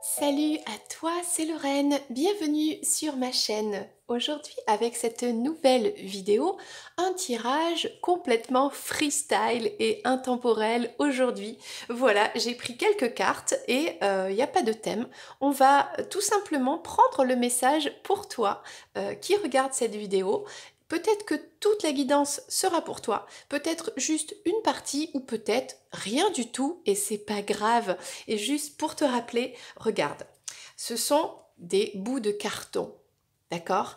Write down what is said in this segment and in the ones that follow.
Salut à toi, c'est Lorraine, bienvenue sur ma chaîne. Aujourd'hui avec cette nouvelle vidéo, un tirage complètement freestyle et intemporel aujourd'hui. Voilà, j'ai pris quelques cartes et il n'y a pas de thème. On va tout simplement prendre le message pour toi qui regarde cette vidéo. Peut-être que toute la guidance sera pour toi, peut-être juste une partie ou peut-être rien du tout et c'est pas grave. Et juste pour te rappeler, regarde, ce sont des bouts de carton. D'accord.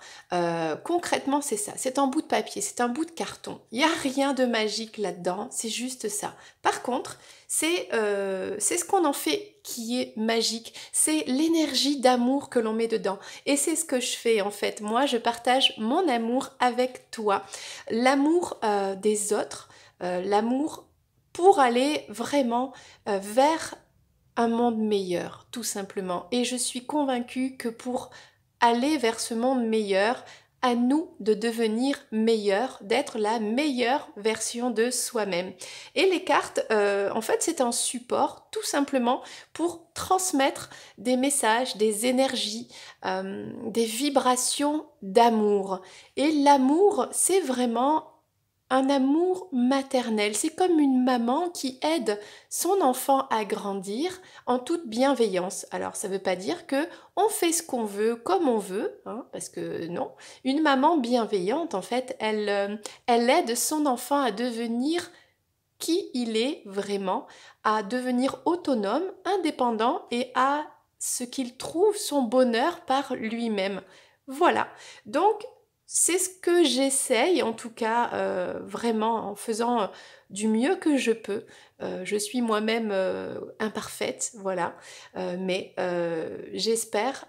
Concrètement, c'est ça. C'est un bout de papier, c'est un bout de carton. Il n'y a rien de magique là-dedans, c'est juste ça. Par contre, c'est ce qu'on en fait qui est magique. C'est l'énergie d'amour que l'on met dedans. Et c'est ce que je fais en fait. Moi, je partage mon amour avec toi. L'amour des autres, l'amour pour aller vraiment vers un monde meilleur, tout simplement. Et je suis convaincue que pour aller vers ce monde meilleur, à nous de devenir meilleurs, d'être la meilleure version de soi-même. Et les cartes, en fait, c'est un support tout simplement pour transmettre des messages, des énergies, des vibrations d'amour. Et l'amour, c'est vraiment un amour maternel. C'est comme une maman qui aide son enfant à grandir en toute bienveillance. Alors, ça ne veut pas dire que on fait ce qu'on veut, comme on veut, hein, parce que non. Une maman bienveillante, en fait, elle aide son enfant à devenir qui il est vraiment, à devenir autonome, indépendant et à ce qu'il trouve son bonheur par lui-même. Voilà. Donc, c'est ce que j'essaye, en tout cas, vraiment en faisant du mieux que je peux. Je suis moi-même imparfaite, voilà. Mais j'espère,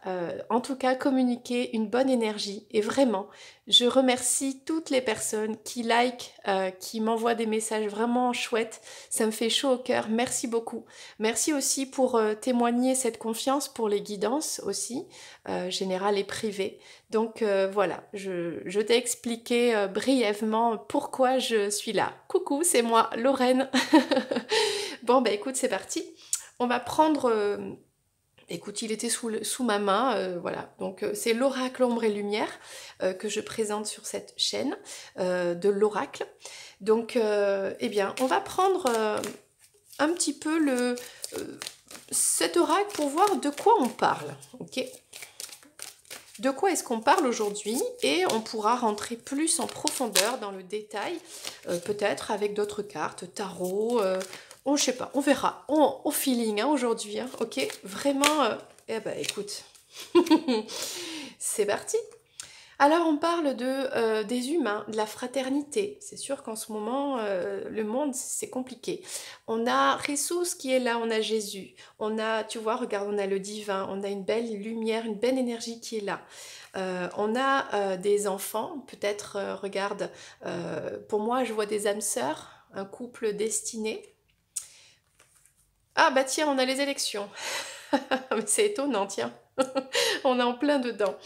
en tout cas, communiquer une bonne énergie. Et vraiment, je remercie toutes les personnes qui likent, qui m'envoient des messages vraiment chouettes. Ça me fait chaud au cœur. Merci beaucoup. Merci aussi pour témoigner cette confiance pour les guidances aussi, générales et privées. Donc voilà, je t'ai expliqué brièvement pourquoi je suis là. Coucou, c'est moi, Lorraine. Bon, bah écoute, c'est parti. On va prendre... écoute, il était sous ma main, voilà. Donc c'est l'oracle Ombre et Lumière que je présente sur cette chaîne de l'oracle. Donc, eh bien, on va prendre un petit peu cet oracle pour voir de quoi on parle, ok? De quoi est-ce qu'on parle aujourd'hui et on pourra rentrer plus en profondeur dans le détail, peut-être avec d'autres cartes, tarot, je sais pas, on verra, au feeling hein, aujourd'hui, hein, ok? Vraiment, eh ben écoute, c'est parti. Alors on parle des humains, de la fraternité. C'est sûr qu'en ce moment, le monde, c'est compliqué. On a Ressource qui est là, on a Jésus. On a, tu vois, regarde, on a le divin, on a une belle lumière, une belle énergie qui est là. On a des enfants, peut-être, regarde, pour moi, je vois des âmes sœurs, un couple destiné. Ah bah tiens, on a les élections. C'est étonnant, tiens. On est en plein dedans.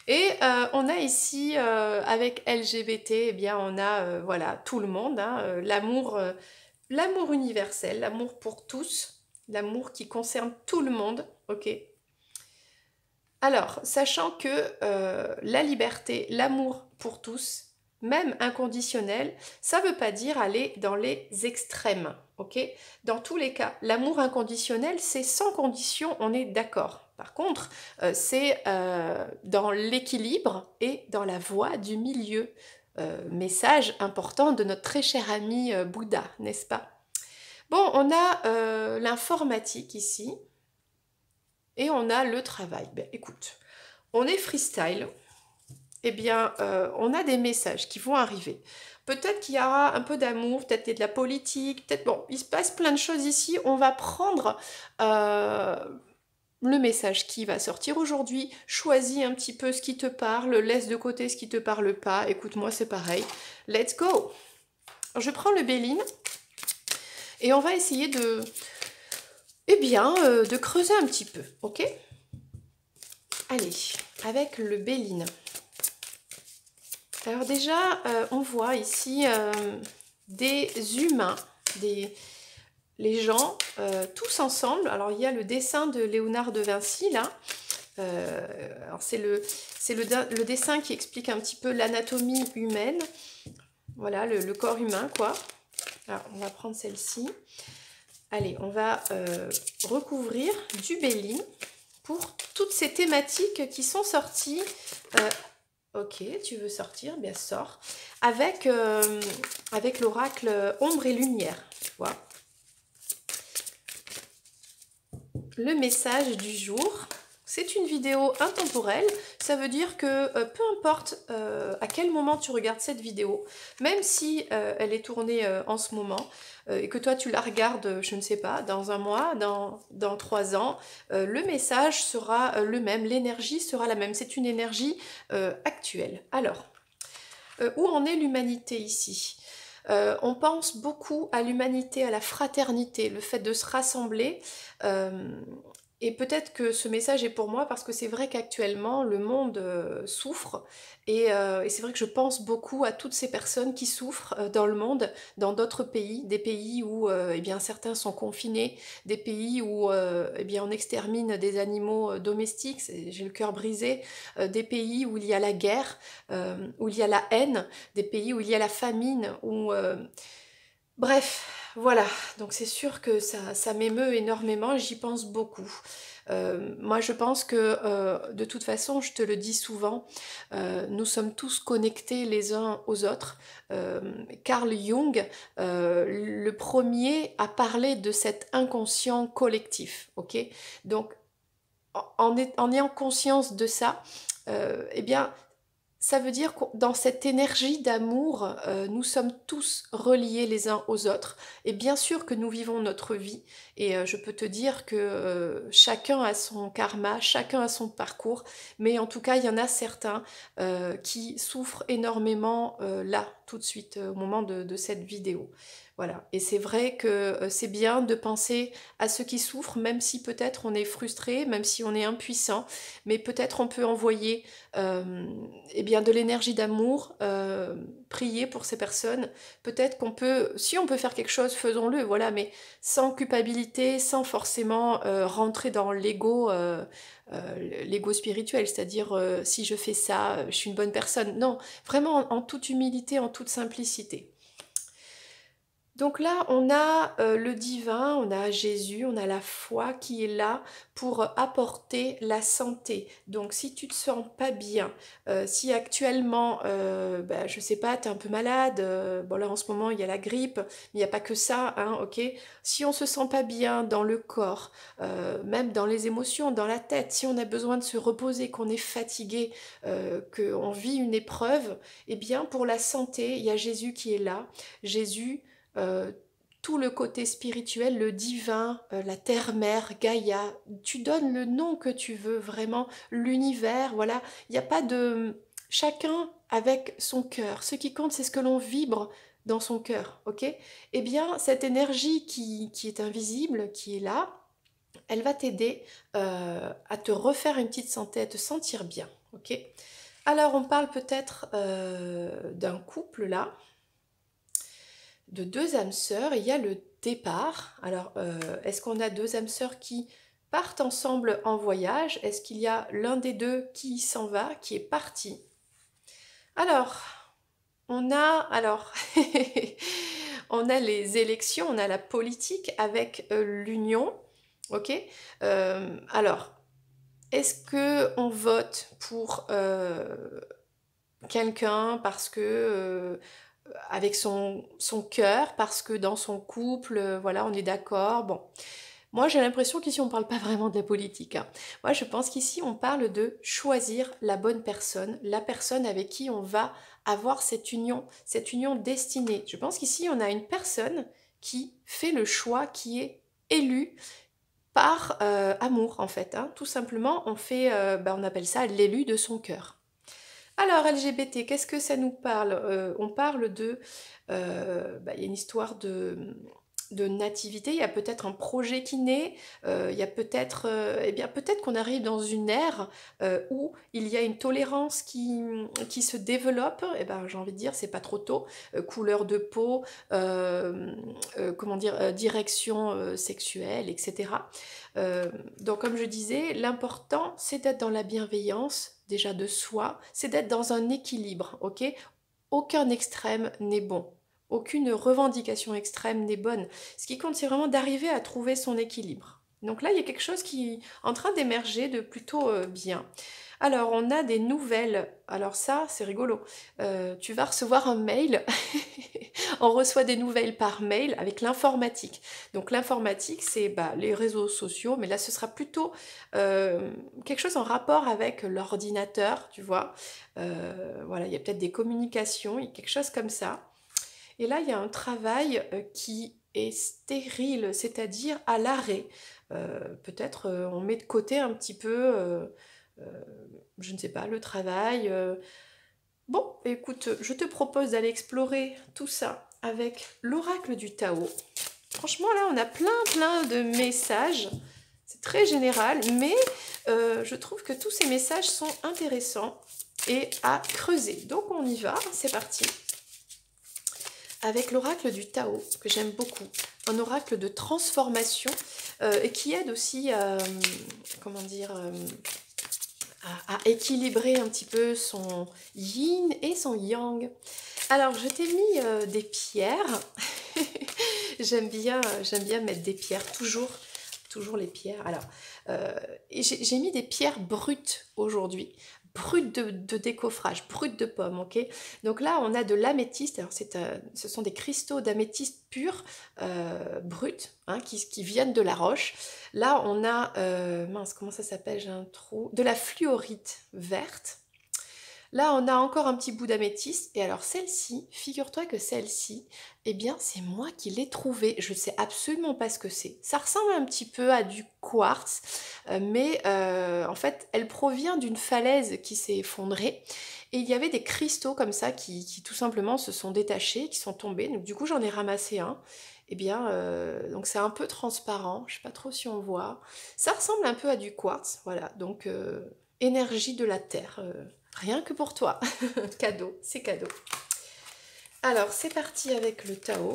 Et on a ici, avec LGBT, eh bien, on a voilà, tout le monde, hein, l'amour universel, l'amour pour tous, l'amour qui concerne tout le monde, ok? Alors, sachant que la liberté, l'amour pour tous, même inconditionnel, ça ne veut pas dire aller dans les extrêmes, ok? Dans tous les cas, l'amour inconditionnel, c'est sans condition, on est d'accord. Par contre, c'est dans l'équilibre et dans la voie du milieu. Message important de notre très cher ami Bouddha, n'est-ce pas? Bon, on a l'informatique ici et on a le travail. Ben, écoute, on est freestyle, eh bien, on a des messages qui vont arriver. Peut-être qu'il y aura un peu d'amour, peut-être de la politique, peut-être... Bon, il se passe plein de choses ici. On va prendre le message qui va sortir aujourd'hui. Choisis un petit peu ce qui te parle, laisse de côté ce qui te parle pas. Écoute-moi, c'est pareil. Let's go! Je prends le Béline et on va essayer de... Eh bien, de creuser un petit peu, ok? Allez, avec le Béline. Alors déjà, on voit ici des humains, les gens, tous ensemble. Alors il y a le dessin de Léonard de Vinci là. Alors le dessin qui explique un petit peu l'anatomie humaine. Voilà, le corps humain quoi. Alors on va prendre celle-ci. Allez, on va recouvrir du Béli pour toutes ces thématiques qui sont sorties. Ok, tu veux sortir, bien sors. Avec l'oracle Ombre et Lumière, tu vois. Le message du jour, c'est une vidéo intemporelle. Ça veut dire que peu importe à quel moment tu regardes cette vidéo, même si elle est tournée en ce moment, et que toi tu la regardes, je ne sais pas, dans un mois, dans 3 ans, le message sera le même, l'énergie sera la même. C'est une énergie actuelle. Alors, où en est l'humanité ici? On pense beaucoup à l'humanité, à la fraternité, le fait de se rassembler. Et peut-être que ce message est pour moi parce que c'est vrai qu'actuellement le monde souffre et c'est vrai que je pense beaucoup à toutes ces personnes qui souffrent dans le monde, dans d'autres pays, des pays où eh bien, certains sont confinés, des pays où eh bien, on extermine des animaux domestiques, j'ai le cœur brisé, des pays où il y a la guerre, où il y a la haine, des pays où il y a la famine, où bref, voilà, donc c'est sûr que ça m'émeut énormément, j'y pense beaucoup. Moi je pense que de toute façon, je te le dis souvent, nous sommes tous connectés les uns aux autres. Carl Jung, le premier à parler de cet inconscient collectif, ok? Donc en ayant conscience de ça, eh bien ça veut dire que dans cette énergie d'amour, nous sommes tous reliés les uns aux autres. Et bien sûr que nous vivons notre vie. Et je peux te dire que chacun a son karma, chacun a son parcours. Mais en tout cas, il y en a certains qui souffrent énormément là, tout de suite, au moment de cette vidéo. Voilà. Et c'est vrai que c'est bien de penser à ceux qui souffrent, même si peut-être on est frustré, même si on est impuissant. Mais peut-être on peut envoyer eh bien, de l'énergie d'amour, prier pour ces personnes. Peut-être qu'on peut, si on peut faire quelque chose, faisons-le, voilà, mais sans culpabilité, sans forcément rentrer dans l'ego spirituel, c'est-à-dire si je fais ça, je suis une bonne personne. Non, vraiment en toute humilité, en toute simplicité. Donc là, on a le divin, on a Jésus, on a la foi qui est là pour apporter la santé. Donc si tu te sens pas bien, si actuellement, je sais pas, tu es un peu malade, bon là en ce moment il y a la grippe, mais il n'y a pas que ça, hein, ok? Si on se sent pas bien dans le corps, même dans les émotions, dans la tête, si on a besoin de se reposer, qu'on est fatigué, qu'on vit une épreuve, eh bien pour la santé, il y a Jésus qui est là. Jésus euh, tout le côté spirituel, le divin, la terre-mère, Gaïa, tu donnes le nom que tu veux, vraiment, l'univers, voilà. Il n'y a pas de... Chacun avec son cœur. Ce qui compte, c'est ce que l'on vibre dans son cœur, ok? Eh bien, cette énergie qui est invisible, qui est là, elle va t'aider à te refaire une petite santé, à te sentir bien, ok? Alors, on parle peut-être d'un couple là, de deux âmes sœurs, il y a le départ. Alors, est-ce qu'on a deux âmes sœurs qui partent ensemble en voyage? Est-ce qu'il y a l'un des deux qui s'en va, qui est parti? Alors, alors, on a les élections, on a la politique avec l'union, ok? Alors, est-ce que on vote pour quelqu'un parce que avec son cœur, parce que dans son couple, voilà, on est d'accord. Bon, moi j'ai l'impression qu'ici on ne parle pas vraiment de la politique, hein. Moi je pense qu'ici on parle de choisir la bonne personne, la personne avec qui on va avoir cette union destinée. Je pense qu'ici on a une personne qui fait le choix, qui est élue par amour en fait, hein. Tout simplement on fait, on appelle ça l'élu de son cœur. Alors, LGBT, qu'est-ce que ça nous parle? On parle de... il y a une histoire de nativité, il y a peut-être un projet qui naît, il y a peut-être, eh bien peut-être qu'on arrive dans une ère où il y a une tolérance qui se développe, eh ben, j'ai envie de dire, c'est pas trop tôt, couleur de peau, comment dire, direction sexuelle, etc. Donc comme je disais, l'important c'est d'être dans la bienveillance, déjà de soi, c'est d'être dans un équilibre, ok? Aucun extrême n'est bon. Aucune revendication extrême n'est bonne. Ce qui compte, c'est vraiment d'arriver à trouver son équilibre. Donc là, il y a quelque chose qui est en train d'émerger de plutôt bien. Alors, on a des nouvelles. Alors ça, c'est rigolo. Tu vas recevoir un mail. On reçoit des nouvelles par mail avec l'informatique. Donc l'informatique, c'est bah, les réseaux sociaux, mais là, ce sera plutôt quelque chose en rapport avec l'ordinateur, tu vois. Voilà, il y a peut-être des communications, il y a quelque chose comme ça. Et là, il y a un travail qui est stérile, c'est-à-dire à l'arrêt. Peut-être on met de côté un petit peu, euh, je ne sais pas, le travail. Bon, écoute, je te propose d'aller explorer tout ça avec l'oracle du Tao. Franchement, là, on a plein de messages. C'est très général, mais je trouve que tous ces messages sont intéressants et à creuser. Donc, on y va, c'est parti. Avec l'oracle du Tao, que j'aime beaucoup. Un oracle de transformation et qui aide aussi comment dire, à équilibrer un petit peu son yin et son yang. Alors, je t'ai mis des pierres. j'aime bien mettre des pierres, toujours les pierres. Alors, j'ai mis des pierres brutes aujourd'hui, brutes de décoffrage, brutes de pommes, ok. Donc là, on a de l'améthyste. Alors, ce sont des cristaux d'améthyste pur, bruts, hein, qui viennent de la roche. Là, on a, mince, comment ça s'appelle? J'ai un trou. De la fluorite verte. Là, on a encore un petit bout d'améthyste. Et alors, celle-ci, figure-toi que celle-ci, eh bien, c'est moi qui l'ai trouvée. Je ne sais absolument pas ce que c'est. Ça ressemble un petit peu à du quartz, mais en fait, elle provient d'une falaise qui s'est effondrée. Et il y avait des cristaux comme ça qui tout simplement se sont détachés, qui sont tombés. Donc, du coup, j'en ai ramassé un. Eh bien, donc c'est un peu transparent. Je ne sais pas trop si on voit. Ça ressemble un peu à du quartz. Voilà, donc énergie de la terre. Rien que pour toi. Cadeau, c'est cadeau. Alors, c'est parti avec le Tao.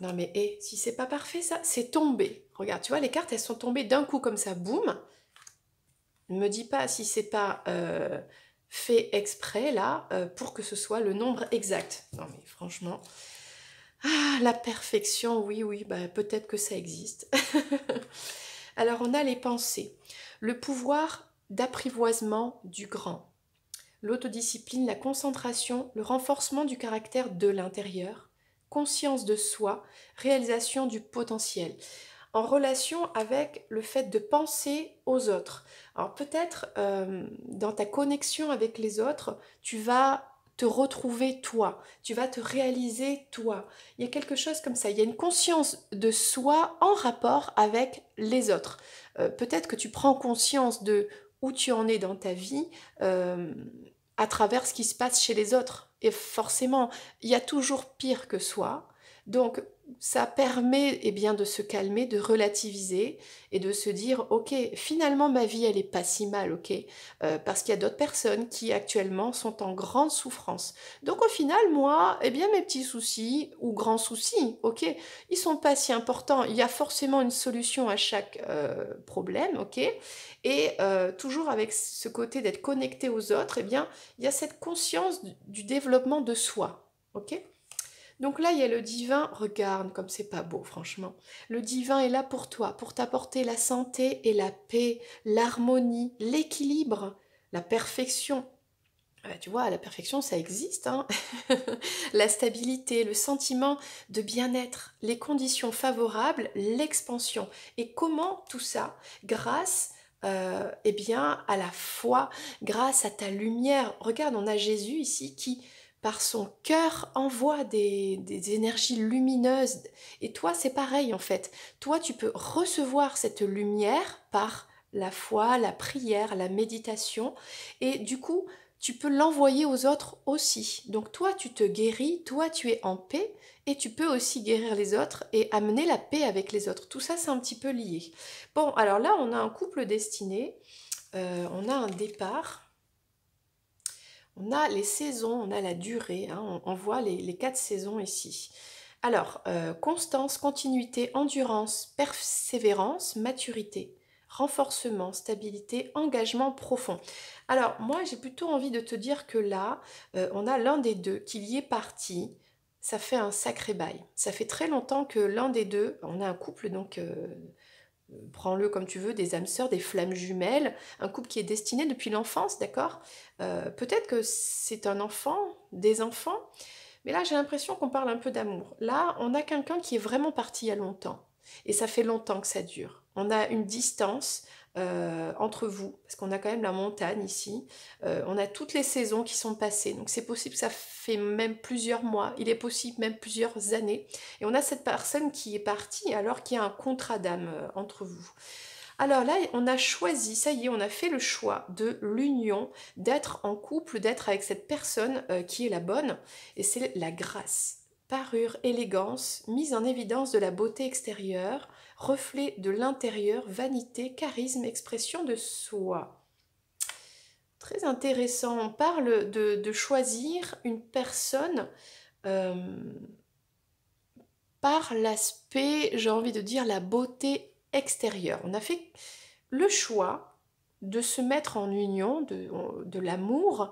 Non mais, si c'est pas parfait ça, c'est tombé. Regarde, tu vois, les cartes, elles sont tombées d'un coup comme ça, boum. Ne me dis pas si c'est pas fait exprès, là, pour que ce soit le nombre exact. Non mais, franchement... Ah, la perfection, oui, bah, peut-être que ça existe. Alors, on a les pensées. Le pouvoir d'apprivoisement du grand. L'autodiscipline, la concentration, le renforcement du caractère de l'intérieur, conscience de soi, réalisation du potentiel, en relation avec le fait de penser aux autres. Alors peut-être dans ta connexion avec les autres, tu vas te retrouver toi, tu vas te réaliser toi. Il y a quelque chose comme ça, il y a une conscience de soi en rapport avec les autres. Peut-être que tu prends conscience de où tu en es dans ta vie, à travers ce qui se passe chez les autres. Et forcément, il y a toujours pire que soi. Donc, ça permet eh bien, de se calmer, de relativiser et de se dire, ok, finalement, ma vie, elle est pas si mal, ok, parce qu'il y a d'autres personnes qui actuellement sont en grande souffrance. Donc, au final, moi, eh bien, mes petits soucis ou grands soucis, ok, ils sont pas si importants. Il y a forcément une solution à chaque problème, ok, et toujours avec ce côté d'être connecté aux autres, eh bien, il y a cette conscience du développement de soi, ok. Donc là, il y a le divin, regarde comme c'est pas beau, franchement. Le divin est là pour toi, pour t'apporter la santé et la paix, l'harmonie, l'équilibre, la perfection. Tu vois, la perfection, ça existe, hein. La stabilité, le sentiment de bien-être, les conditions favorables, l'expansion. Et comment tout ça, grâce eh bien, à la foi, grâce à ta lumière. Regarde, on a Jésus ici qui, par son cœur, envoie des énergies lumineuses. Et toi, c'est pareil en fait. Toi, tu peux recevoir cette lumière par la foi, la prière, la méditation. Et du coup, tu peux l'envoyer aux autres aussi. Donc toi, tu te guéris, toi, tu es en paix, et tu peux aussi guérir les autres et amener la paix avec les autres. Tout ça, c'est un petit peu lié. Bon, alors là, on a un couple destiné, on a un départ, on a les saisons, on a la durée, hein, on voit les 4 saisons ici. Alors, constance, continuité, endurance, persévérance, maturité, renforcement, stabilité, engagement profond. Alors, moi, j'ai plutôt envie de te dire que là, on a l'un des deux, qu'il y est parti. Ça fait un sacré bail. Ça fait très longtemps que l'un des deux, on a un couple, donc prends-le comme tu veux, des âmes sœurs, des flammes jumelles, un couple qui est destiné depuis l'enfance, d'accord. Peut-être que c'est un enfant, des enfants, mais là j'ai l'impression qu'on parle un peu d'amour. Là, on a quelqu'un qui est vraiment parti il y a longtemps, et ça fait longtemps que ça dure. On a une distance entre vous, parce qu'on a quand même la montagne ici, on a toutes les saisons qui sont passées, donc c'est possible que ça fait même plusieurs mois, il est possible même plusieurs années, et on a cette personne qui est partie alors qu'il y a un contrat d'âme entre vous. Alors là, on a choisi, ça y est, on a fait le choix de l'union, d'être en couple, d'être avec cette personne qui est la bonne, et c'est la grâce. Parure, élégance, mise en évidence de la beauté extérieure, reflet de l'intérieur, vanité, charisme, expression de soi. Très intéressant, on parle de choisir une personne euh, par l'aspect, j'ai envie de dire, la beauté extérieure. On a fait le choix de se mettre en union, de l'amour,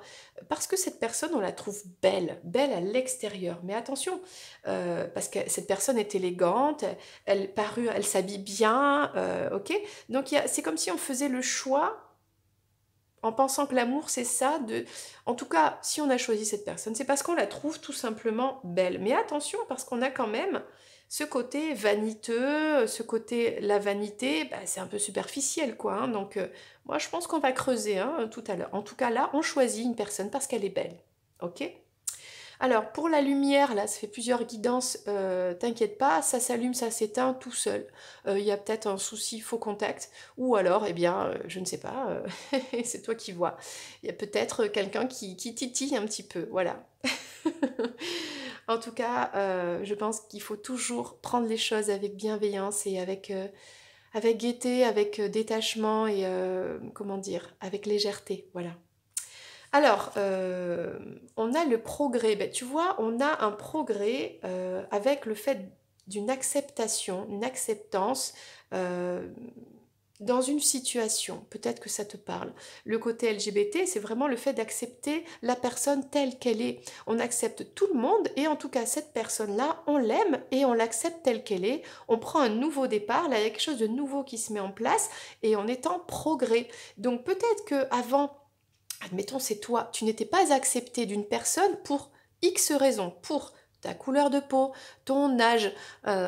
parce que cette personne, on la trouve belle, belle à l'extérieur. Mais attention, parce que cette personne est élégante, elle s'habille bien, ok. Donc c'est comme si on faisait le choix en pensant que l'amour c'est ça, en tout cas si on a choisi cette personne, c'est parce qu'on la trouve tout simplement belle. Mais attention parce qu'on a quand même ce côté vaniteux, ce côté, la vanité, bah, c'est un peu superficiel quoi, hein. Donc moi je pense qu'on va creuser hein, tout à l'heure. En tout cas là, on choisit une personne parce qu'elle est belle, ok? Alors, pour la lumière, là, ça fait plusieurs guidances, t'inquiète pas, ça s'allume, ça s'éteint tout seul. Il y a peut-être un souci faux contact, ou alors, eh bien, je ne sais pas, c'est toi qui vois. Il y a peut-être quelqu'un qui titille un petit peu, voilà. En tout cas, je pense qu'il faut toujours prendre les choses avec bienveillance et avec gaieté, avec détachement et, comment dire, avec légèreté, voilà. Alors, on a le progrès. Ben, tu vois, on a un progrès avec le fait d'une acceptation, une acceptance euh, dans une situation. Peut-être que ça te parle. Le côté LGBT, c'est vraiment le fait d'accepter la personne telle qu'elle est. On accepte tout le monde et en tout cas, cette personne-là, on l'aime et on l'accepte telle qu'elle est. On prend un nouveau départ, là, il y a quelque chose de nouveau qui se met en place et on est en progrès. Donc peut-être que avant admettons, c'est toi, tu n'étais pas accepté d'une personne pour X raisons, pour ta couleur de peau, ton âge,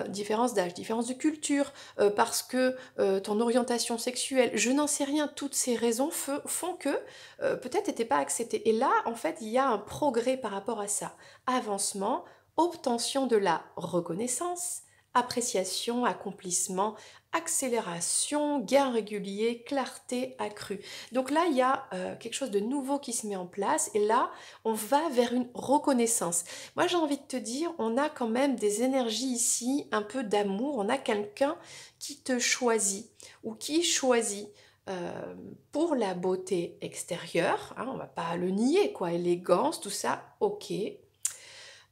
différence d'âge, différence de culture, parce que ton orientation sexuelle, je n'en sais rien, toutes ces raisons font que peut-être tu n'étais pas accepté. Et là, en fait, il y a un progrès par rapport à ça. Avancement, obtention de la reconnaissance, appréciation, accomplissement, accélération, gain régulier, clarté accrue. Donc là, il y a quelque chose de nouveau qui se met en place et là, on va vers une reconnaissance. Moi, j'ai envie de te dire, on a quand même des énergies ici, un peu d'amour, on a quelqu'un qui te choisit ou qui choisit pour la beauté extérieure, hein, on va pas le nier, quoi, élégance, tout ça, ok, et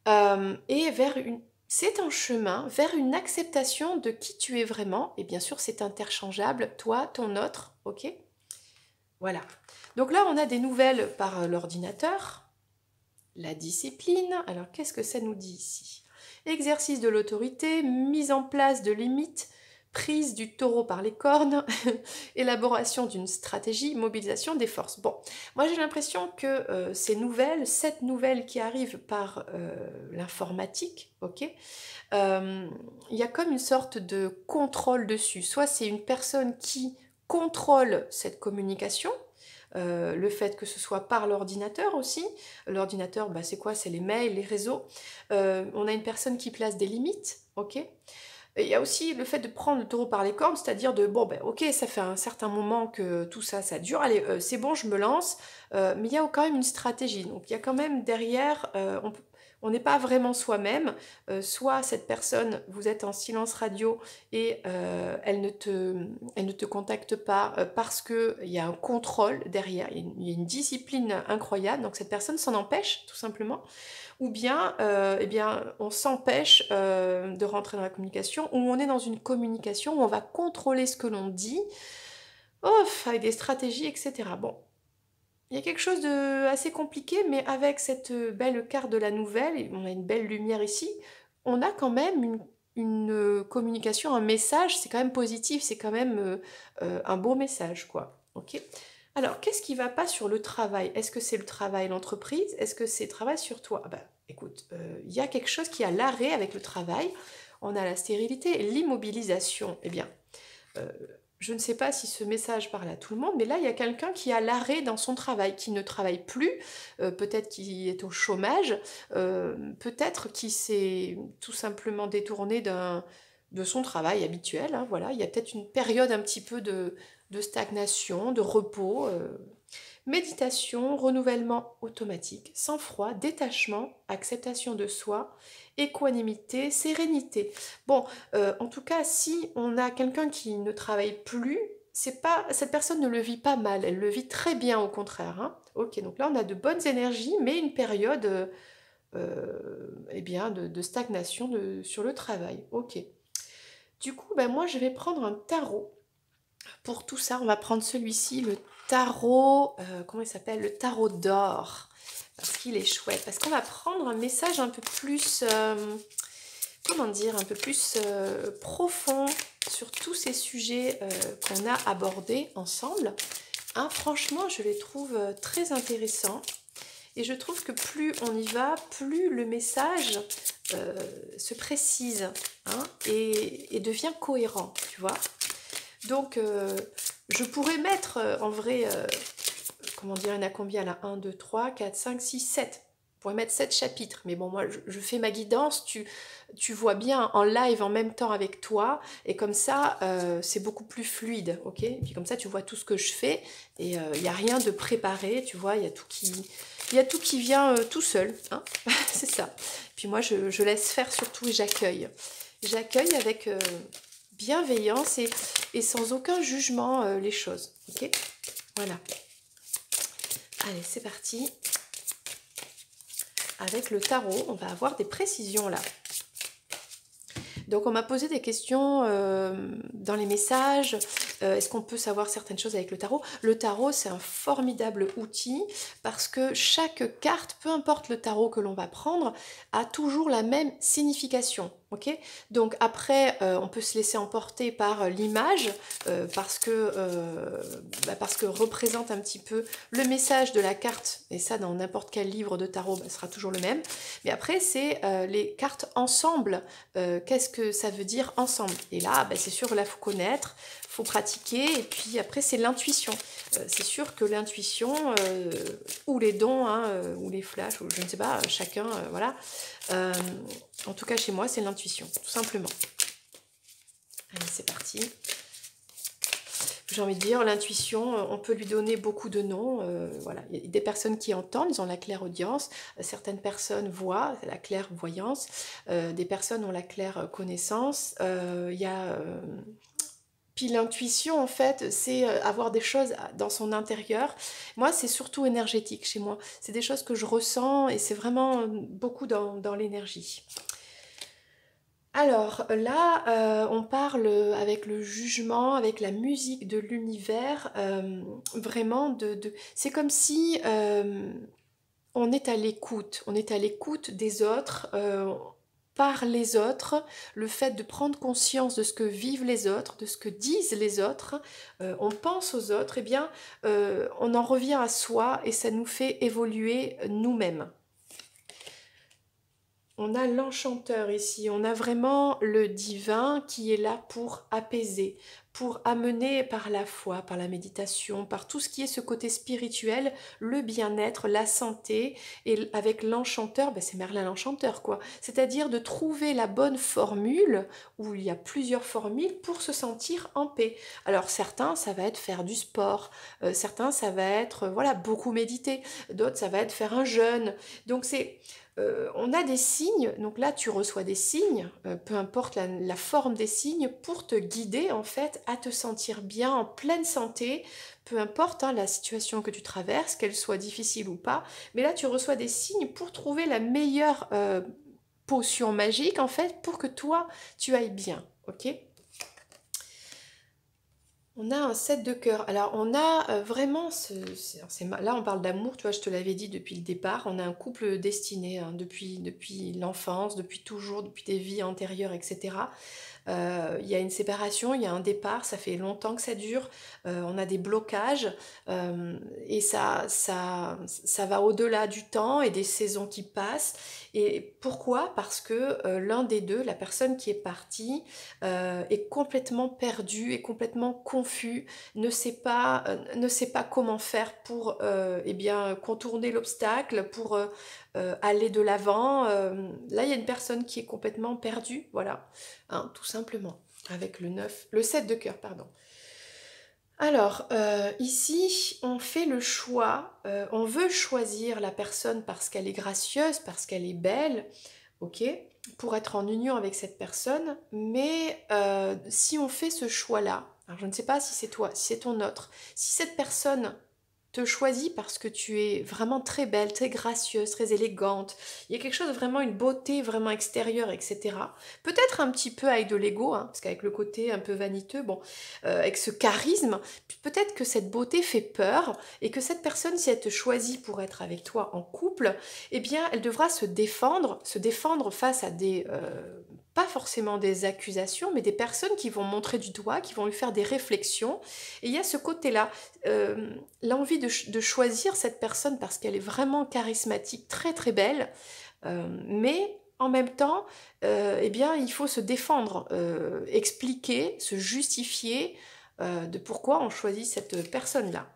vers une c'est un chemin vers une acceptation de qui tu es vraiment, et bien sûr c'est interchangeable, toi, ton autre, ok? Voilà. Donc là, on a des nouvelles par l'ordinateur, la discipline. Alors, qu'est-ce que ça nous dit ici? Exercice de l'autorité, mise en place de limites, prise du taureau par les cornes, élaboration d'une stratégie, mobilisation des forces. Bon, moi j'ai l'impression que ces nouvelles, cette nouvelle qui arrive par l'informatique, ok, il y a comme une sorte de contrôle dessus. Soit c'est une personne qui contrôle cette communication, le fait que ce soit par l'ordinateur aussi. L'ordinateur, bah, c'est quoi? C'est les mails, les réseaux. On a une personne qui place des limites, ok? Et il y a aussi le fait de prendre le taureau par les cornes, c'est-à-dire de, bon, ben, ok, ça fait un certain moment que tout ça, ça dure, allez, c'est bon, je me lance, mais il y a quand même une stratégie. Donc, il y a quand même derrière, on n'est pas vraiment soi-même. Soit cette personne, vous êtes en silence radio et elle ne te contacte pas parce qu'il y a un contrôle derrière, il y a une discipline incroyable, donc cette personne s'en empêche, tout simplement. Ou bien, eh bien on s'empêche de rentrer dans la communication, ou on est dans une communication où on va contrôler ce que l'on dit, avec des stratégies, etc. Bon, il y a quelque chose de assez compliqué, mais avec cette belle carte de la nouvelle, et on a une belle lumière ici, on a quand même une communication, un message, c'est quand même positif, c'est quand même un beau message, quoi. Ok. Alors, qu'est-ce qui va pas sur le travail? Est-ce que c'est le travail, l'entreprise? Est-ce que c'est le travail sur toi? Ah bah, écoute, il y a quelque chose qui a l'arrêt avec le travail. On a la stérilité et l'immobilisation. Eh bien, euh, je ne sais pas si ce message parle à tout le monde, mais là, il y a quelqu'un qui a l'arrêt dans son travail, qui ne travaille plus, peut-être qu'il est au chômage, peut-être qu'il s'est tout simplement détourné de son travail habituel, hein, voilà. Il y a peut-être une période un petit peu de stagnation, de repos. Méditation, renouvellement automatique, sang-froid, détachement, acceptation de soi, équanimité, sérénité. Bon, en tout cas, si on a quelqu'un qui ne travaille plus, c'est pas, cette personne ne le vit pas mal, elle le vit très bien au contraire, hein. Ok, donc là on a de bonnes énergies, mais une période eh bien, de stagnation sur le travail. Ok. Du coup, ben moi je vais prendre un tarot. Pour tout ça, on va prendre celui-ci, le tarot, comment il s'appelle? Le tarot d'or. Parce qu'il est chouette. Parce qu'on va prendre un message un peu plus, comment dire, un peu plus profond sur tous ces sujets qu'on a abordés ensemble. Hein, franchement, je les trouve très intéressants. Et je trouve que plus on y va, plus le message se précise, hein, et devient cohérent, tu vois. Donc, je pourrais mettre en vrai, comment dire, il y en a combien là? 1, 2, 3, 4, 5, 6, 7. Je pourrais mettre 7 chapitres. Mais bon, moi, je fais ma guidance. Tu vois bien en live en même temps avec toi. Et comme ça, c'est beaucoup plus fluide. Ok? Et puis comme ça, tu vois tout ce que je fais. Et il n'y a rien de préparé. Tu vois, il y a tout qui vient tout seul. Hein. C'est ça. Puis moi, je laisse faire surtout et j'accueille. J'accueille avec bienveillance et sans aucun jugement les choses. Ok? Voilà. Allez, c'est parti. Avec le tarot, on va avoir des précisions là. Donc on m'a posé des questions dans les messages. Est-ce qu'on peut savoir certaines choses avec le tarot? Le tarot, c'est un formidable outil parce que chaque carte, peu importe le tarot que l'on va prendre, a toujours la même signification. Okay, donc après, on peut se laisser emporter par l'image parce que représente un petit peu le message de la carte, et ça dans n'importe quel livre de tarot, bah, sera toujours le même. Mais après, c'est les cartes ensemble. Qu'est-ce que ça veut dire ensemble? Et là, bah, c'est sûr, là, il faut connaître, il faut pratiquer, et puis après, c'est l'intuition. C'est sûr que l'intuition, ou les dons, hein, ou les flashs, ou je ne sais pas, chacun, voilà. En tout cas, chez moi, c'est l'intuition, tout simplement. Allez, c'est parti. J'ai envie de dire, l'intuition, on peut lui donner beaucoup de noms. Voilà. Il y a des personnes qui entendent, ils ont la clairaudience. Certaines personnes voient, la clairvoyance. Des personnes ont la claire connaissance. Il y a... Puis l'intuition, en fait, c'est avoir des choses dans son intérieur. Moi, c'est surtout énergétique chez moi. C'est des choses que je ressens et c'est vraiment beaucoup dans l'énergie. Alors là, on parle avec le jugement, avec la musique de l'univers, vraiment c'est comme si on est à l'écoute des autres, par les autres, le fait de prendre conscience de ce que vivent les autres, de ce que disent les autres, on pense aux autres, eh bien, on en revient à soi et ça nous fait évoluer nous-mêmes. On a l'enchanteur ici, on a vraiment le divin qui est là pour apaiser, pour amener par la foi, par la méditation, par tout ce qui est ce côté spirituel, le bien-être, la santé, et avec l'enchanteur, ben c'est Merlin l'enchanteur quoi. C'est-à-dire de trouver la bonne formule, où il y a plusieurs formules, pour se sentir en paix. Alors certains, ça va être faire du sport, certains, ça va être voilà beaucoup méditer, d'autres, ça va être faire un jeûne. Donc on a des signes, donc là tu reçois des signes, peu importe la forme des signes, pour te guider en fait à te sentir bien, en pleine santé, peu importe hein, la situation que tu traverses, qu'elle soit difficile ou pas, mais là tu reçois des signes pour trouver la meilleure potion magique en fait pour que toi tu ailles bien, ok? On a un 7 de cœur. Alors, on a vraiment là, on parle d'amour, tu vois, je te l'avais dit depuis le départ. On a un couple destiné hein, depuis l'enfance, depuis toujours, depuis des vies antérieures, etc. Il y a une séparation, il y a un départ, ça fait longtemps que ça dure, on a des blocages et ça va au-delà du temps et des saisons qui passent. Et pourquoi? Parce que l'un des deux, la personne qui est partie, est complètement perdu, est complètement confus, ne sait pas comment faire pour eh bien, contourner l'obstacle, pour aller de l'avant. Là, il y a une personne qui est complètement perdue, voilà, hein, tout simplement, avec le 9, le 7 de cœur, pardon. Alors, ici, on fait le choix, on veut choisir la personne parce qu'elle est gracieuse, parce qu'elle est belle, ok, pour être en union avec cette personne, mais si on fait ce choix-là, alors je ne sais pas si c'est toi, si c'est ton autre, si cette personne te choisit parce que tu es vraiment très belle, très gracieuse, très élégante, il y a quelque chose de vraiment, une beauté vraiment extérieure, etc. Peut-être un petit peu avec de l'ego, hein, parce qu'avec le côté un peu vaniteux, bon, avec ce charisme, peut-être que cette beauté fait peur et que cette personne, si elle te choisit pour être avec toi en couple, eh bien, elle devra se défendre face à des, pas forcément des accusations, mais des personnes qui vont montrer du doigt, qui vont lui faire des réflexions. Et il y a ce côté-là, l'envie de choisir cette personne parce qu'elle est vraiment charismatique, très très belle, mais en même temps, eh bien, il faut se défendre, expliquer, se justifier de pourquoi on choisit cette personne-là.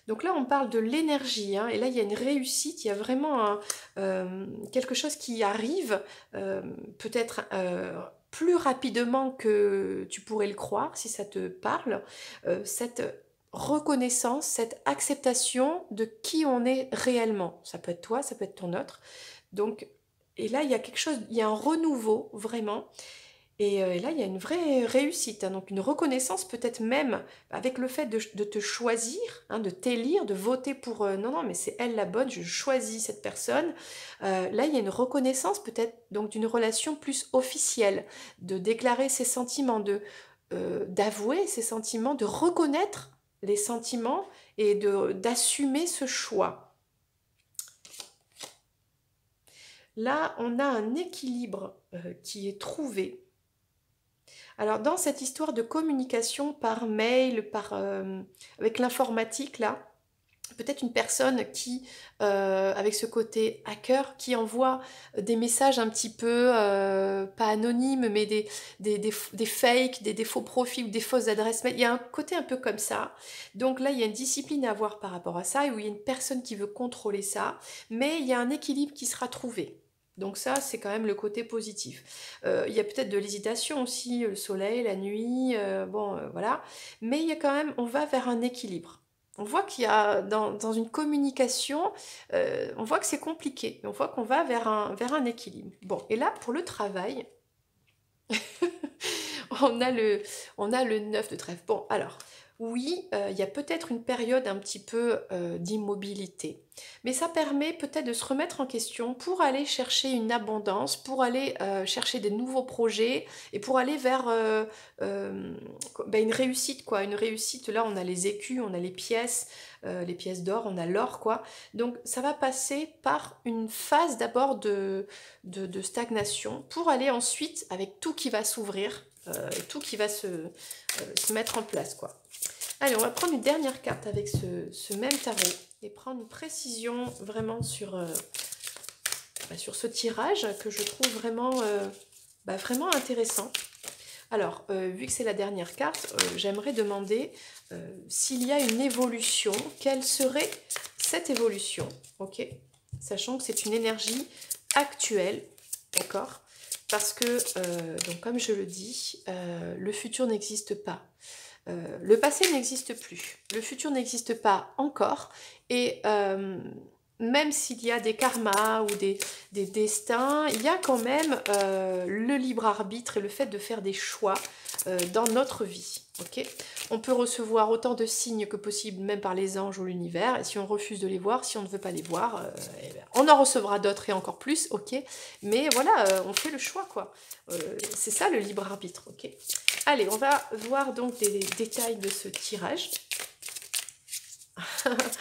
Donc là, on parle de l'énergie, hein, et là, il y a une réussite, il y a vraiment quelque chose qui arrive, peut-être plus rapidement que tu pourrais le croire, si ça te parle, cette reconnaissance, cette acceptation de qui on est réellement. Ça peut être toi, ça peut être ton autre. Donc, et là, il y a quelque chose, il y a un renouveau, vraiment. Et là, il y a une vraie réussite, hein, donc une reconnaissance peut-être même avec le fait de te choisir, hein, de t'élire, de voter pour non, non, mais c'est elle la bonne, je choisis cette personne. Là, il y a une reconnaissance peut-être donc d'une relation plus officielle, de déclarer ses sentiments, d'avouer ses sentiments, de reconnaître les sentiments et d'assumer ce choix. Là, on a un équilibre qui est trouvé. Alors, dans cette histoire de communication par mail, avec l'informatique, là, peut-être une personne qui, avec ce côté hacker, qui envoie des messages un petit peu, pas anonymes, mais des fakes, des faux profils ou des fausses adresses mail. Il y a un côté un peu comme ça. Donc là, il y a une discipline à avoir par rapport à ça, et où il y a une personne qui veut contrôler ça, mais il y a un équilibre qui sera trouvé. Donc ça, c'est quand même le côté positif. Il y a peut-être de l'hésitation aussi, le soleil, la nuit, bon, voilà. Mais il y a quand même, on va vers un équilibre. On voit qu'il y a dans une communication, on voit que c'est compliqué, mais on voit qu'on va vers un équilibre. Bon, et là, pour le travail, on a on a le 9 de trèfle. Bon, alors, oui, il y a peut-être une période un petit peu d'immobilité, mais ça permet peut-être de se remettre en question pour aller chercher une abondance, pour aller chercher des nouveaux projets et pour aller vers ben, une réussite, quoi. Une réussite, là, on a les écus, on a les pièces d'or, on a l'or, quoi. Donc, ça va passer par une phase d'abord de stagnation pour aller ensuite, avec tout qui va s'ouvrir, et tout qui va se mettre en place, quoi. Allez, on va prendre une dernière carte avec ce même tarot et prendre une précision vraiment sur ce tirage que je trouve vraiment, vraiment intéressant. Alors, vu que c'est la dernière carte, j'aimerais demander s'il y a une évolution, quelle serait cette évolution, ok? Sachant que c'est une énergie actuelle, d'accord? Parce que, donc comme je le dis, le futur n'existe pas. Le passé n'existe plus, le futur n'existe pas encore, et même s'il y a des karmas ou des destins, il y a quand même le libre arbitre et le fait de faire des choix dans notre vie. Okay, on peut recevoir autant de signes que possible, même par les anges ou l'univers, et si on refuse de les voir, si on ne veut pas les voir, eh bien, on en recevra d'autres et encore plus, ok. Mais voilà, on fait le choix, quoi. C'est ça le libre arbitre, ok. Allez, on va voir donc des détails de ce tirage. Alors,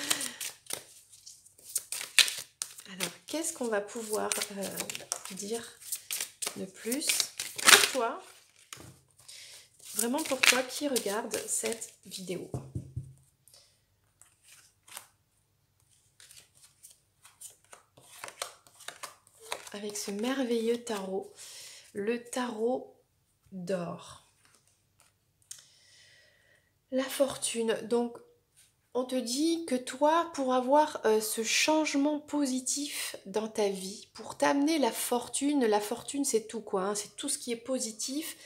qu'est-ce qu'on va pouvoir dire de plus pour toi? Vraiment pour toi qui regarde cette vidéo. Avec ce merveilleux tarot, le tarot d'or. La fortune, donc on te dit que toi, pour avoir ce changement positif dans ta vie, pour t'amener la fortune c'est tout quoi, hein, c'est tout ce qui est positif,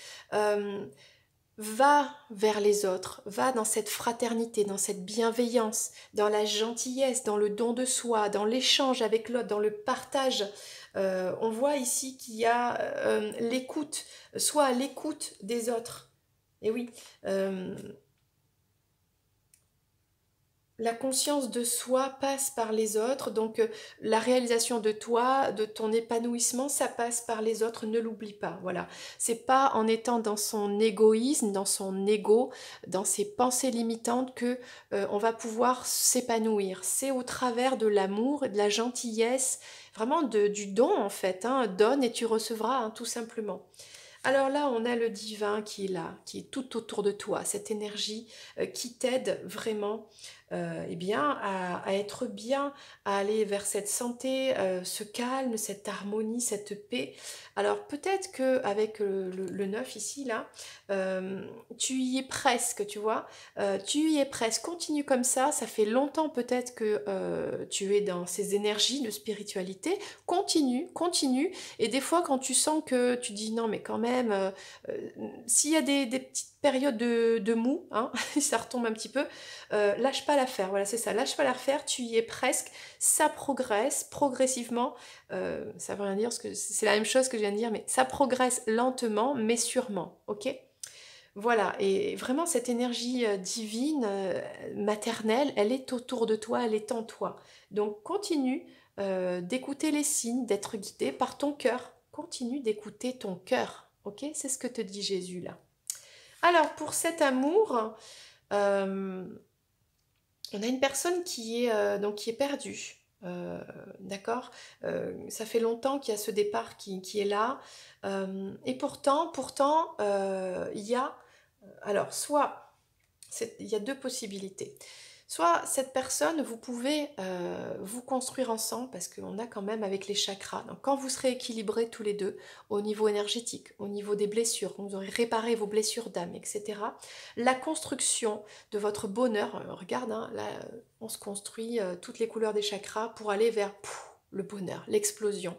va vers les autres, va dans cette fraternité, dans cette bienveillance, dans la gentillesse, dans le don de soi, dans l'échange avec l'autre, dans le partage. On voit ici qu'il y a l'écoute, soit à l'écoute des autres. Et oui, la conscience de soi passe par les autres, donc la réalisation de toi, de ton épanouissement, ça passe par les autres, ne l'oublie pas, voilà. C'est pas en étant dans son égoïsme, dans son ego, dans ses pensées limitantes que on va pouvoir s'épanouir. C'est au travers de l'amour, de la gentillesse, vraiment du don en fait, hein. Donne et tu recevras, hein, tout simplement. Alors là, on a le divin qui est là, qui est tout autour de toi, cette énergie qui t'aide vraiment eh bien, à être bien, à aller vers cette santé, ce calme, cette harmonie, cette paix. Alors peut-être qu'avec le 9 ici, là, tu y es presque, tu vois. Tu y es presque. Continue comme ça fait longtemps peut-être que tu es dans ces énergies de spiritualité. Continue, continue. Et des fois, quand tu sens que tu dis non, mais quand même, s'il y a des petites périodes de mou, hein, ça retombe un petit peu, lâche pas l'affaire, voilà c'est ça, lâche pas l'affaire, tu y es presque, ça progresse progressivement, ça veut rien dire, parce que c'est la même chose que je viens de dire, mais ça progresse lentement mais sûrement, ok? Voilà, et vraiment cette énergie divine, maternelle, elle est autour de toi, elle est en toi. Donc continue d'écouter les signes, d'être guidé par ton cœur. Continue d'écouter ton cœur, ok? C'est ce que te dit Jésus là. Alors pour cet amour, euh, on a une personne donc qui est perdue. D'accord, ça fait longtemps qu'il y a ce départ qui est là. Et pourtant, il y a... Alors, soit, il y a deux possibilités. Soit cette personne, vous pouvez vous construire ensemble, parce qu'on a quand même avec les chakras. Donc quand vous serez équilibrés tous les deux, au niveau énergétique, au niveau des blessures, quand vous aurez réparé vos blessures d'âme, etc., la construction de votre bonheur, regarde, hein, là, on se construit toutes les couleurs des chakras pour aller vers le bonheur, l'explosion.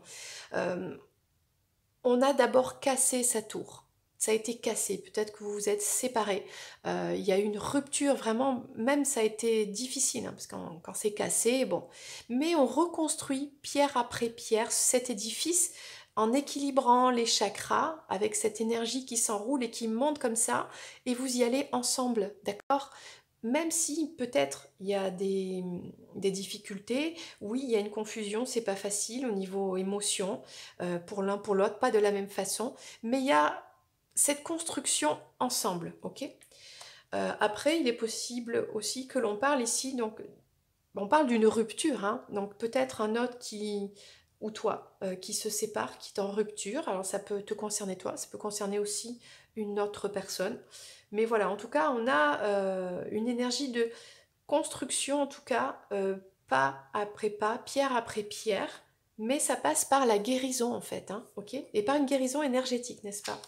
On a d'abord cassé sa tour. Ça a été cassé, peut-être que vous vous êtes séparés. Il y a eu une rupture, vraiment, même ça a été difficile, hein, parce que quand c'est cassé, bon. Mais on reconstruit pierre après pierre cet édifice en équilibrant les chakras avec cette énergie qui s'enroule et qui monte comme ça, et vous y allez ensemble, d'accord? Même si peut-être il y a des difficultés, oui, il y a une confusion, c'est pas facile au niveau émotion, pour l'un pour l'autre, pas de la même façon, mais il y a cette construction ensemble, ok. Après, il est possible aussi que l'on parle ici, donc on parle d'une rupture, hein, donc peut-être un autre ou toi, qui se sépare, qui est en rupture, alors ça peut te concerner toi, ça peut concerner aussi une autre personne, mais voilà, en tout cas, on a une énergie de construction, en tout cas, pas après pas, pierre après pierre, mais ça passe par la guérison en fait, hein, ok, et par une guérison énergétique, n'est-ce pas?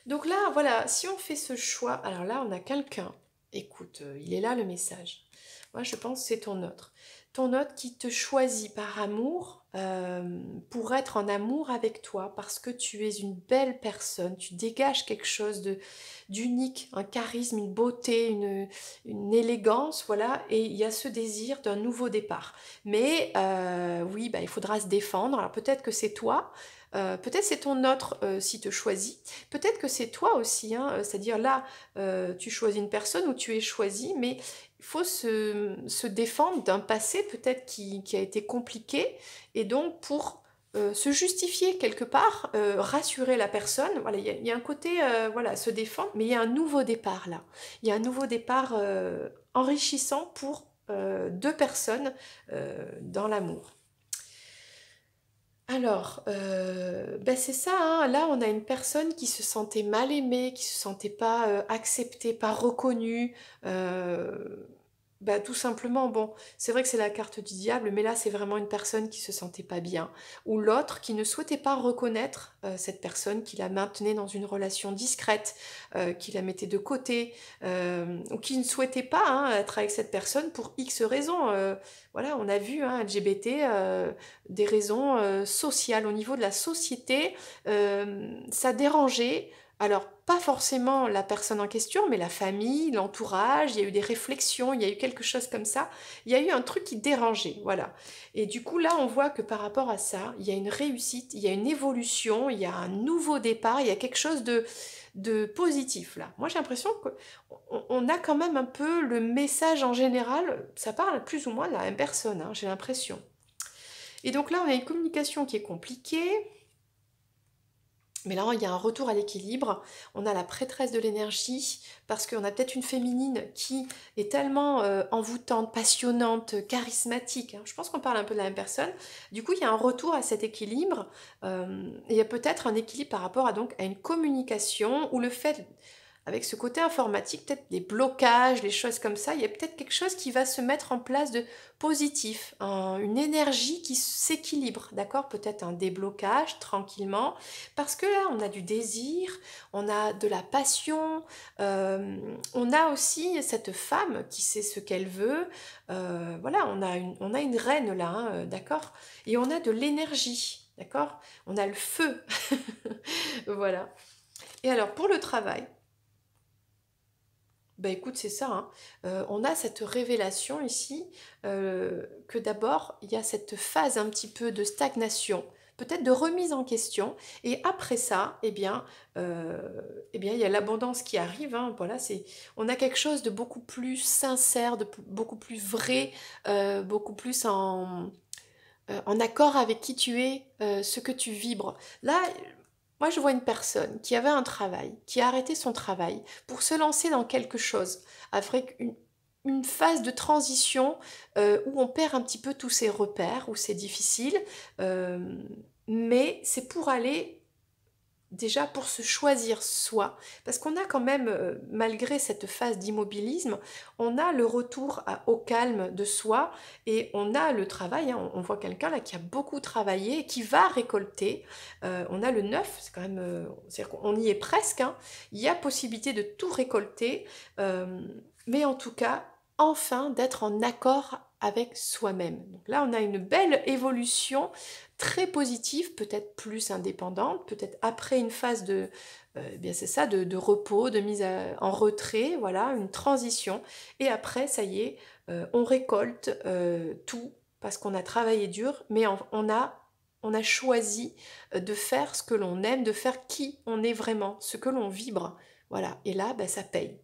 Donc là, voilà, si on fait ce choix, alors là, on a quelqu'un. Écoute, il est là le message. Moi, je pense que c'est ton autre. Ton autre qui te choisit par amour, pour être en amour avec toi, parce que tu es une belle personne, tu dégages quelque chose de d'unique, un charisme, une beauté, une élégance, voilà, et il y a ce désir d'un nouveau départ. Mais oui, bah, il faudra se défendre. Alors peut-être que c'est toi, peut-être c'est ton autre si te choisit, peut-être que c'est toi aussi, hein, c'est-à-dire là, tu choisis une personne ou tu es choisi, mais il faut se défendre d'un passé peut-être qui a été compliqué, et donc pour se justifier quelque part, rassurer la personne, voilà, il y a un côté, voilà, se défendre, mais il y a un nouveau départ là. Il y a un nouveau départ enrichissant pour deux personnes dans l'amour. Alors, ben c'est ça, hein. Là, on a une personne qui se sentait mal aimée, qui se sentait pas acceptée, pas reconnue. Bah, tout simplement, bon, c'est vrai que c'est la carte du diable, mais là, c'est vraiment une personne qui se sentait pas bien. Ou l'autre qui ne souhaitait pas reconnaître cette personne, qui la maintenait dans une relation discrète, qui la mettait de côté, ou qui ne souhaitait pas hein, être avec cette personne pour X raisons. Voilà, on a vu hein, LGBT, des raisons sociales. Au niveau de la société, ça dérangeait. Alors, pas forcément la personne en question, mais la famille, l'entourage, il y a eu des réflexions, il y a eu quelque chose comme ça. Il y a eu un truc qui dérangeait, voilà. Et du coup, là, on voit que par rapport à ça, il y a une réussite, il y a une évolution, il y a un nouveau départ, il y a quelque chose de positif, là. Moi, j'ai l'impression qu'on a quand même un peu le message en général, ça parle plus ou moins de la même personne, hein, j'ai l'impression. Et donc là, on a une communication qui est compliquée, mais là, il y a un retour à l'équilibre. On a la prêtresse de l'énergie, parce qu'on a peut-être une féminine qui est tellement envoûtante, passionnante, charismatique, hein. Je pense qu'on parle un peu de la même personne. Du coup, il y a un retour à cet équilibre. Et il y a peut-être un équilibre par rapport à, donc, à une communication, ou le fait avec ce côté informatique, peut-être des blocages, des choses comme ça, il y a peut-être quelque chose qui va se mettre en place de positif, une énergie qui s'équilibre, d'accord? Peut-être un déblocage tranquillement, parce que là, on a du désir, on a de la passion, on a aussi cette femme qui sait ce qu'elle veut, voilà, on a une reine là, hein, d'accord? Et on a de l'énergie, d'accord? On a le feu, voilà. Et alors, pour le travail, bah écoute, c'est ça, hein. On a cette révélation ici, que d'abord, il y a cette phase un petit peu de stagnation, peut-être de remise en question, et après ça, eh bien, il y a l'abondance qui arrive, hein. Voilà, on a quelque chose de beaucoup plus sincère, beaucoup plus vrai, beaucoup plus en accord avec qui tu es, ce que tu vibres. Là, moi, je vois une personne qui avait un travail, qui a arrêté son travail pour se lancer dans quelque chose, avec une phase de transition où on perd un petit peu tous ses repères, où c'est difficile, euh, mais c'est pour aller déjà pour se choisir soi, parce qu'on a quand même, malgré cette phase d'immobilisme, on a le retour au calme de soi, et on a le travail, hein, on voit quelqu'un là qui a beaucoup travaillé et qui va récolter. On a le 9, c'est quand même, c'est-à-dire qu'on y est presque, hein. Il y a possibilité de tout récolter, mais en tout cas, enfin d'être en accord avec soi-même. Donc là, on a une belle évolution très positive, peut-être plus indépendante, peut-être après une phase de, eh bien c'est ça, de repos, de mise en retrait, voilà, une transition. Et après, ça y est, on récolte tout parce qu'on a travaillé dur, mais on a choisi de faire ce que l'on aime, de faire qui on est vraiment, ce que l'on vibre. Voilà, et là, ben, ça paye.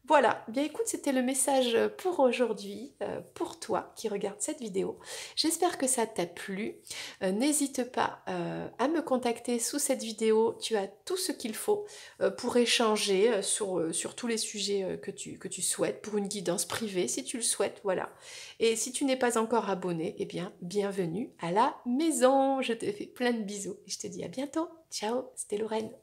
Voilà, bien écoute, c'était le message pour aujourd'hui, pour toi qui regarde cette vidéo. J'espère que ça t'a plu. N'hésite pas à me contacter sous cette vidéo. Tu as tout ce qu'il faut pour échanger sur tous les sujets que tu souhaites, pour une guidance privée si tu le souhaites, voilà. Et si tu n'es pas encore abonné, eh bien, bienvenue à la maison. Je te fais plein de bisous et je te dis à bientôt. Ciao, c'était Lorraine.